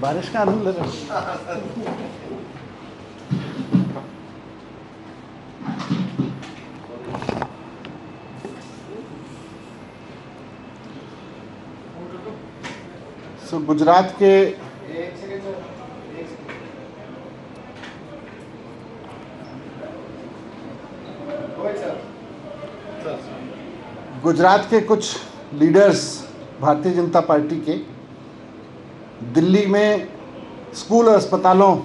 बारिश का आनंद ले रहे हैं। गुजरात के कुछ लीडर्स भारतीय जनता पार्टी के दिल्ली में स्कूल और अस्पतालों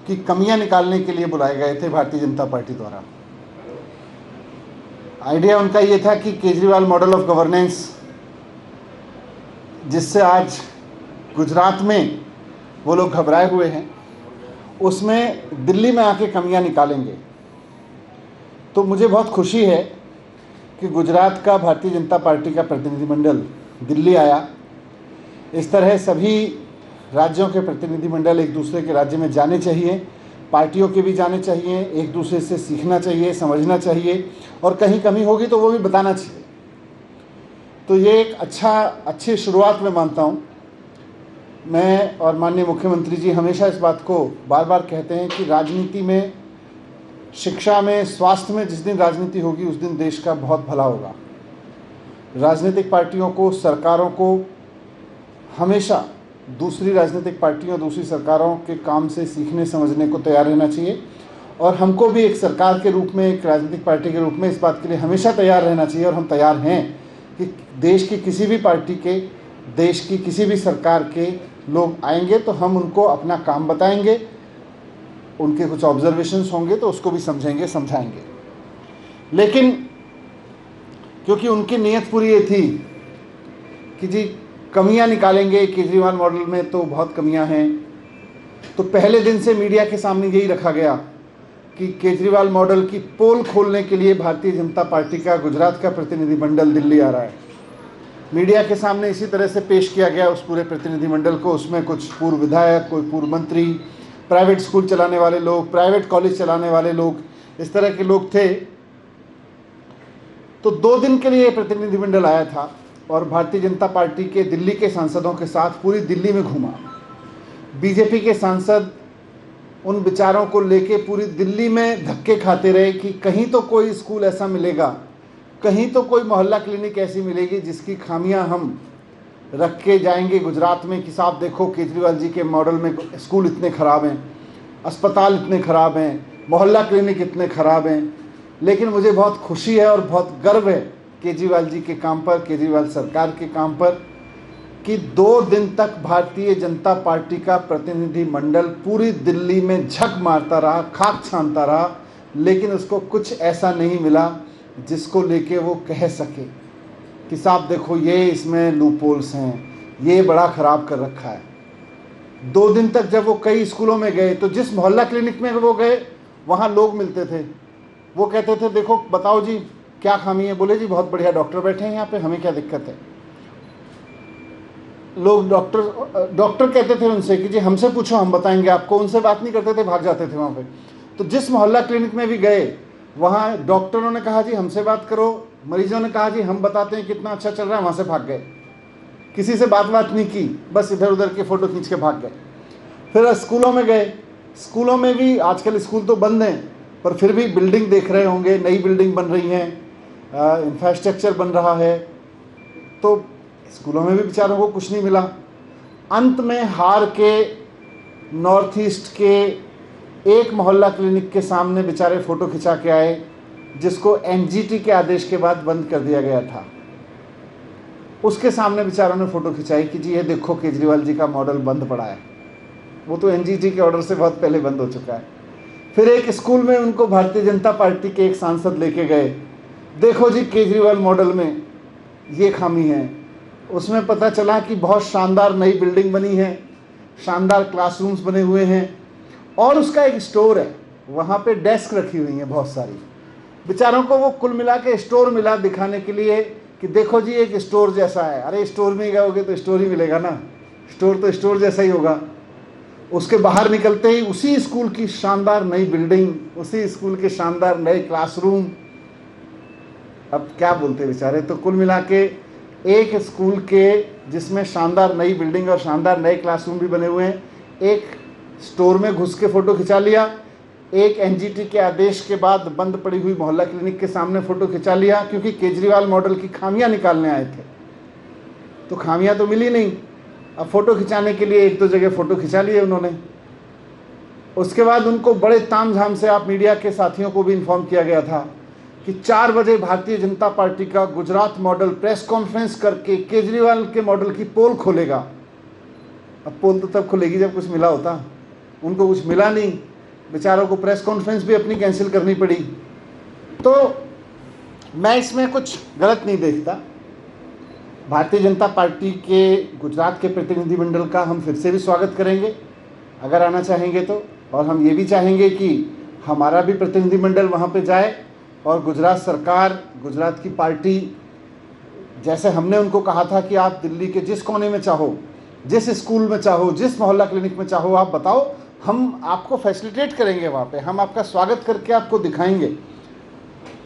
की कमियां निकालने के लिए बुलाए गए थे भारतीय जनता पार्टी द्वारा। आइडिया उनका ये था कि केजरीवाल मॉडल ऑफ गवर्नेंस, जिससे आज गुजरात में वो लोग घबराए हुए हैं, उसमें दिल्ली में आके कमियां निकालेंगे। तो मुझे बहुत खुशी है कि गुजरात का भारतीय जनता पार्टी का प्रतिनिधिमंडल दिल्ली आया। इस तरह सभी राज्यों के प्रतिनिधिमंडल एक दूसरे के राज्य में जाने चाहिए, पार्टियों के भी जाने चाहिए, एक दूसरे से सीखना चाहिए, समझना चाहिए, और कहीं कमी होगी तो वो भी बताना चाहिए। तो ये एक अच्छी शुरुआत मैं मानता हूँ। मैं और माननीय मुख्यमंत्री जी हमेशा इस बात को बार बार कहते हैं कि राजनीति में, शिक्षा में, स्वास्थ्य में जिस दिन राजनीति होगी उस दिन देश का बहुत भला होगा। राजनीतिक पार्टियों को, सरकारों को हमेशा दूसरी राजनीतिक पार्टियों, दूसरी सरकारों के काम से सीखने समझने को तैयार रहना चाहिए, और हमको भी एक सरकार के रूप में, एक राजनीतिक पार्टी के रूप में इस बात के लिए हमेशा तैयार रहना चाहिए। और हम तैयार हैं कि देश की किसी भी पार्टी के, देश की किसी भी सरकार के लोग आएंगे तो हम उनको अपना काम बताएंगे, उनके कुछ ऑब्जर्वेशंस होंगे तो उसको भी समझेंगे, समझाएंगे। लेकिन क्योंकि उनकी नीयत पूरी ये थी कि जी कमियां निकालेंगे, केजरीवाल मॉडल में तो बहुत कमियां हैं, तो पहले दिन से मीडिया के सामने यही रखा गया कि केजरीवाल मॉडल की पोल खोलने के लिए भारतीय जनता पार्टी का गुजरात का प्रतिनिधिमंडल दिल्ली आ रहा है। मीडिया के सामने इसी तरह से पेश किया गया उस पूरे प्रतिनिधिमंडल को। उसमें कुछ पूर्व विधायक, कोई पूर्व मंत्री, प्राइवेट स्कूल चलाने वाले लोग, प्राइवेट कॉलेज चलाने वाले लोग, इस तरह के लोग थे। तो 2 दिन के लिए प्रतिनिधिमंडल आया था और भारतीय जनता पार्टी के दिल्ली के सांसदों के साथ पूरी दिल्ली में घूमा। बीजेपी के सांसद उन विचारों को लेके पूरी दिल्ली में धक्के खाते रहे कि कहीं तो कोई स्कूल ऐसा मिलेगा, कहीं तो कोई मोहल्ला क्लिनिक ऐसी मिलेगी जिसकी खामियां हम रख के जाएंगे गुजरात में कि साहब देखो केजरीवाल जी के मॉडल में स्कूल इतने ख़राब हैं, अस्पताल इतने ख़राब हैं, मोहल्ला क्लिनिक इतने ख़राब हैं। लेकिन मुझे बहुत खुशी है और बहुत गर्व है केजरीवाल जी के काम पर, केजरीवाल सरकार के काम पर, कि 2 दिन तक भारतीय जनता पार्टी का प्रतिनिधिमंडल पूरी दिल्ली में झक मारता रहा, खाक छानता रहा, लेकिन उसको कुछ ऐसा नहीं मिला जिसको लेके वो कह सके कि साहब देखो ये इसमें लूपहोल्स हैं, ये बड़ा ख़राब कर रखा है। 2 दिन तक जब वो कई स्कूलों में गए तो जिस मोहल्ला क्लिनिक में वो गए वहाँ लोग मिलते थे, वो कहते थे देखो बताओ जी क्या खामी है। बोले जी बहुत बढ़िया डॉक्टर बैठे हैं यहाँ पे, हमें क्या दिक्कत है। लोग डॉक्टर कहते थे उनसे कि जी हमसे पूछो हम बताएंगे आपको। उनसे बात नहीं करते थे, भाग जाते थे वहाँ पे। तो जिस मोहल्ला क्लिनिक में भी गए वहाँ डॉक्टरों ने कहा जी हमसे बात करो, मरीजों ने कहा जी हम बताते हैं कितना अच्छा चल रहा है, वहाँ से भाग गए। किसी से बात नहीं की, बस इधर उधर के फ़ोटो खींच के भाग गए। फिर स्कूलों में गए, स्कूलों में भी आजकल स्कूल तो बंद हैं पर फिर भी बिल्डिंग देख रहे होंगे, नई बिल्डिंग बन रही हैं, इंफ्रास्ट्रक्चर बन रहा है। तो स्कूलों में भी बेचारों को कुछ नहीं मिला। अंत में हार के नॉर्थ ईस्ट के एक मोहल्ला क्लिनिक के सामने बेचारे फ़ोटो खिंचा के आए, जिसको एनजीटी के आदेश के बाद बंद कर दिया गया था। उसके सामने बेचारों ने फ़ोटो खिंचाई कि जी ये देखो केजरीवाल जी का मॉडल बंद पड़ा है। वो तो एनजीटी के ऑर्डर से बहुत पहले बंद हो चुका है। फिर एक स्कूल में उनको भारतीय जनता पार्टी के एक सांसद लेके गए, देखो जी केजरीवाल मॉडल में ये खामी है। उसमें पता चला कि बहुत शानदार नई बिल्डिंग बनी है, शानदार क्लासरूम्स बने हुए हैं, और उसका एक स्टोर है, वहाँ पे डेस्क रखी हुई हैं बहुत सारी। बेचारों को वो कुल मिला के स्टोर मिला दिखाने के लिए कि देखो जी एक स्टोर जैसा है। अरे स्टोर में गए तो स्टोर ही मिलेगा ना, स्टोर तो स्टोर जैसा ही होगा। उसके बाहर निकलते ही उसी स्कूल की शानदार नई बिल्डिंग, उसी स्कूल के शानदार नए क्लासरूम। अब क्या बोलते बेचारे। तो कुल मिला के एक स्कूल के जिसमें शानदार नई बिल्डिंग और शानदार नए क्लासरूम भी बने हुए हैं, एक स्टोर में घुस के फ़ोटो खिंचा लिया, एक एनजीटी के आदेश के बाद बंद पड़ी हुई मोहल्ला क्लिनिक के सामने फ़ोटो खिंचा लिया, क्योंकि केजरीवाल मॉडल की खामियां निकालने आए थे। तो खामियां तो मिली नहीं, अब फ़ोटो खिंचाने के लिए एक दो जगह फ़ोटो खिंचा लिए उन्होंने। उसके बाद उनको बड़े तामझाम से, आप मीडिया के साथियों को भी इन्फॉर्म किया गया था कि 4 बजे भारतीय जनता पार्टी का गुजरात मॉडल प्रेस कॉन्फ्रेंस करके केजरीवाल के मॉडल की पोल खोलेगा। अब पोल तो तब खुलेगी जब कुछ मिला होता, उनको कुछ मिला नहीं, बेचारों को प्रेस कॉन्फ्रेंस भी अपनी कैंसिल करनी पड़ी। तो मैं इसमें कुछ गलत नहीं देखता। भारतीय जनता पार्टी के गुजरात के प्रतिनिधिमंडल का हम फिर से भी स्वागत करेंगे अगर आना चाहेंगे तो, और हम ये भी चाहेंगे कि हमारा भी प्रतिनिधिमंडल वहाँ पे जाए और गुजरात सरकार, गुजरात की पार्टी, जैसे हमने उनको कहा था कि आप दिल्ली के जिस कोने में चाहो, जिस स्कूल में चाहो, जिस मोहल्ला क्लिनिक में चाहो आप बताओ, हम आपको फैसिलिटेट करेंगे वहाँ पे, हम आपका स्वागत करके आपको दिखाएंगे।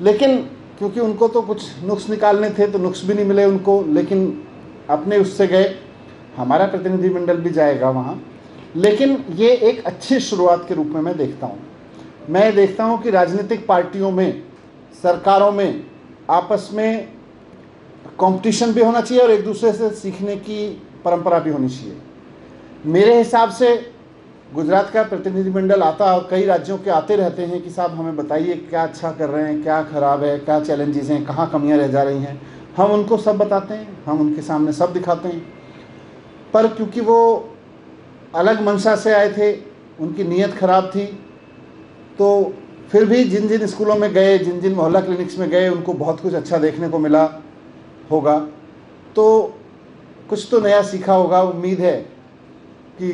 लेकिन क्योंकि उनको तो कुछ नुक्स निकालने थे तो नुक्स भी नहीं मिले उनको, लेकिन अपने उससे गए। हमारा प्रतिनिधिमंडल भी जाएगा वहाँ, लेकिन ये एक अच्छी शुरुआत के रूप में मैं देखता हूँ। मैं देखता हूँ कि राजनीतिक पार्टियों में, सरकारों में आपस में कंपटीशन भी होना चाहिए और एक दूसरे से सीखने की परंपरा भी होनी चाहिए। मेरे हिसाब से गुजरात का प्रतिनिधिमंडल आता, और कई राज्यों के आते रहते हैं कि साहब हमें बताइए क्या अच्छा कर रहे हैं, क्या ख़राब है, क्या चैलेंजेस हैं, कहाँ कमियां रह जा रही हैं। हम उनको सब बताते हैं, हम उनके सामने सब दिखाते हैं। पर क्योंकि वो अलग मंशा से आए थे, उनकी नीयत ख़राब थी, तो फिर भी जिन जिन स्कूलों में गए, जिन जिन मोहल्ला क्लिनिक्स में गए, उनको बहुत कुछ अच्छा देखने को मिला होगा। तो कुछ तो नया सीखा होगा। उम्मीद है कि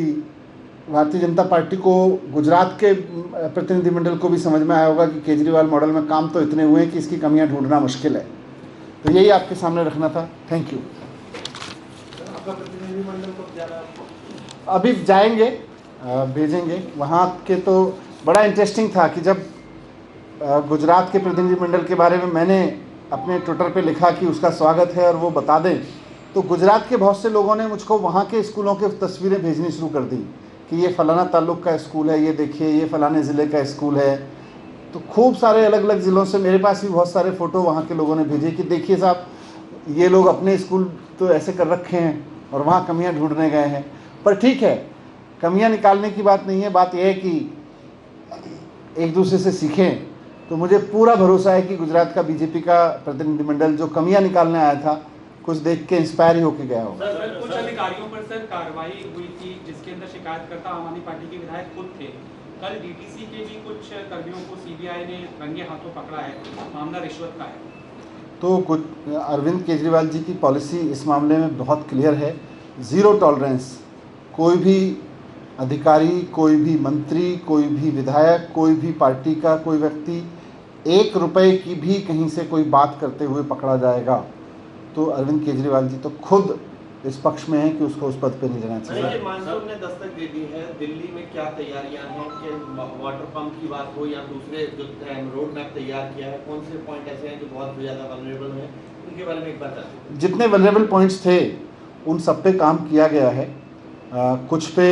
भारतीय जनता पार्टी को, गुजरात के प्रतिनिधिमंडल को भी समझ में आया होगा कि केजरीवाल मॉडल में काम तो इतने हुए हैं कि इसकी कमियां ढूंढना मुश्किल है। तो यही आपके सामने रखना था। Thank you. आपका प्रतिनिधिमंडल को ज़्यादा अभी जाएंगे, भेजेंगे वहाँ के। तो बड़ा इंटरेस्टिंग था कि जब गुजरात के प्रतिनिधिमंडल के बारे में मैंने अपने ट्विटर पे लिखा कि उसका स्वागत है और वो बता दें, तो गुजरात के बहुत से लोगों ने मुझको वहाँ के स्कूलों की तस्वीरें भेजनी शुरू कर दी कि ये फ़लाना ताल्लुक का स्कूल है, ये देखिए ये फ़लाने ज़िले का स्कूल है। तो खूब सारे अलग अलग ज़िलों से मेरे पास भी बहुत सारे फ़ोटो वहाँ के लोगों ने भेजे कि देखिए साहब, ये लोग अपने स्कूल तो ऐसे कर रखे हैं और वहाँ कमियाँ ढूंढने गए हैं। पर ठीक है, कमियाँ निकालने की बात नहीं है, बात यह है कि एक दूसरे से सीखें। तो मुझे पूरा भरोसा है कि गुजरात का बीजेपी का प्रतिनिधिमंडल जो कमियां निकालने आया था, कुछ देख के इंस्पायर ही होके गया होगा। सर, कुछ अधिकारियों पर सर कार्रवाई हुई थी जिसके अंदर शिकायतकर्ता आम आदमी पार्टी के विधायक खुद थे। कल डीटीसी के भी कुछ कर्मियों को सीबीआई ने रंगे हाथों पकड़ा है, मामला रिश्वत का है। तो कुछ अरविंद केजरीवाल जी की पॉलिसी इस मामले में बहुत क्लियर है, ज़ीरो टॉलरेंस। कोई भी अधिकारी, कोई भी मंत्री, कोई भी विधायक, कोई भी पार्टी का कोई व्यक्ति 1 रुपए की भी कहीं से कोई बात करते हुए पकड़ा जाएगा। तो अरविंद केजरीवाल जी तो खुद इस पक्ष में है कि उसको उस पद पे नहीं रहना चाहिए। मानसून ने दस्तक दे दी है, दिल्ली में क्या तैयारियां हैं कि वाटर पंप की बात हो या दूसरे जो रोड मैप तैयार किया है, कौन से पॉइंट ऐसे हैं जो बहुत ज़्यादा वल्नरेबल हैं, उनके बारे में एक बात है। जितने वल्नरेबल पॉइंट्स थे उन सब पे काम किया गया है। कुछ पे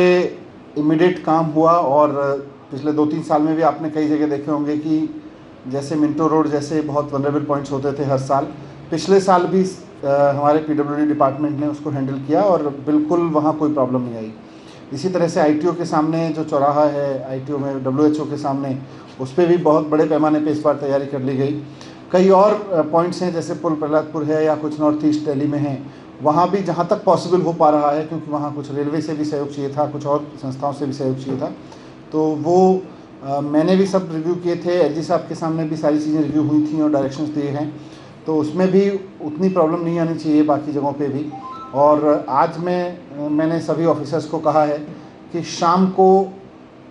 इमीडिएट काम हुआ, और पिछले 2-3 साल में भी आपने कई जगह देखे होंगे कि जैसे मिंटो रोड जैसे बहुत वल्नरेबल पॉइंट्स होते थे हर साल, पिछले साल भी हमारे पीडब्ल्यूडी डिपार्टमेंट ने उसको हैंडल किया और बिल्कुल वहाँ कोई प्रॉब्लम नहीं आई। इसी तरह से आईटीओ के सामने जो चौराहा है, आईटीओ में डब्ल्यूएचओ के सामने, उस पर भी बहुत बड़े पैमाने पे इस बार तैयारी कर ली गई। कई और पॉइंट्स हैं जैसे पुल प्रहलादपुर है या कुछ नॉर्थ ईस्ट दिल्ली में हैं, वहाँ भी जहाँ तक पॉसिबल हो पा रहा है, क्योंकि वहाँ कुछ रेलवे से भी सहयोग चाहिए था, कुछ और संस्थाओं से भी सहयोग चाहिए था, तो वो मैंने भी सब रिव्यू किए थे। एलजी साहब के सामने भी सारी चीज़ें रिव्यू हुई थी और डायरेक्शंस दिए हैं, तो उसमें भी उतनी प्रॉब्लम नहीं आनी चाहिए बाकी जगहों पे भी। और आज मैंने सभी ऑफिसर्स को कहा है कि शाम को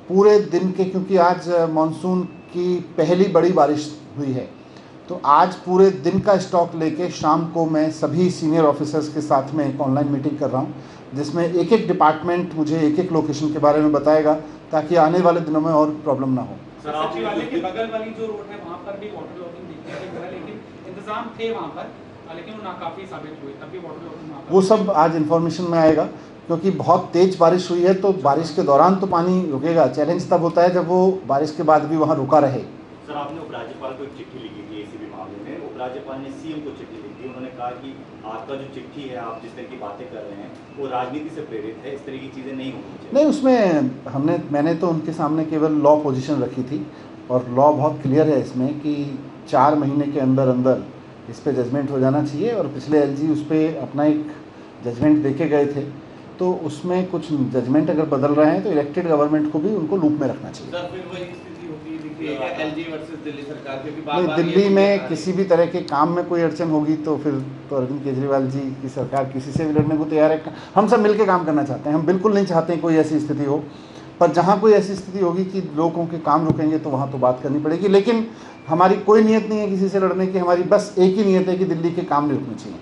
पूरे दिन के, क्योंकि आज मानसून की पहली बड़ी बारिश हुई है, तो आज पूरे दिन का स्टॉक लेके शाम को मैं सभी सीनियर ऑफिसर्स के साथ में एक ऑनलाइन मीटिंग कर रहा हूँ, जिसमें एक एक डिपार्टमेंट मुझे एक एक लोकेशन के बारे में बताएगा, ताकि आने वाले दिनों में और प्रॉब्लम ना हो। सचिवालय के बगल वाली जो रोड है वहाँ पर भी वाटर लॉगिंग देखने को मिला, लेकिन इंतजाम थे वहाँ पर, लेकिन वो नाकाफी साबित हुए, तब भी वाटर लॉगिंग वहाँ पर। वो सब आज इन्फॉर्मेशन में आएगा। क्योंकि बहुत तेज़ बारिश हुई है तो बारिश के दौरान तो पानी रुकेगा। चैलेंज तब होता है जब वो बारिश के बाद भी वहाँ रुका रहे। सर, आपने उपराज्यपाल को एक चिट्ठी लिखी थी एसीबी मामले में। उपराज्यपाल ने सीएम को चिट्ठी लिखी थी। उन्होंने कहा कि आपका जो चिट्ठी है, आप जिस तरह की बातें कर रहे हैं वो राजनीति से प्रेरित है, इस तरह की चीज़ें नहीं होनी चाहिए। नहीं, उसमें मैंने तो उनके सामने केवल लॉ पोजीशन रखी थी और लॉ बहुत क्लियर है इसमें कि 4 महीने के अंदर अंदर इस पे जजमेंट हो जाना चाहिए। और पिछले एलजी उस पर अपना एक जजमेंट देके गए थे, तो उसमें कुछ जजमेंट अगर बदल रहे हैं तो इलेक्टेड गवर्नमेंट को भी उनको लूप में रखना चाहिए। सर, फिर वही स्थिति होती दिखती है क्या एलजी वर्सेस दिल्ली सरकार, क्योंकि नहीं, बार-बार ये दिल्ली मुद्दे आ में रहे हैं। किसी भी तरह के काम में कोई अड़चन होगी तो फिर तो अरविंद केजरीवाल जी की सरकार किसी से भी लड़ने को तैयार है। हम सब मिलकर काम करना चाहते हैं। हम बिल्कुल नहीं चाहते हैं कोई ऐसी स्थिति हो, पर जहाँ कोई ऐसी स्थिति होगी कि लोगों के काम रुकेंगे तो वहाँ तो बात करनी पड़ेगी। लेकिन हमारी कोई नीयत नहीं है किसी से लड़ने की। हमारी बस एक ही नीयत है कि दिल्ली के काम नहीं रुकने चाहिए।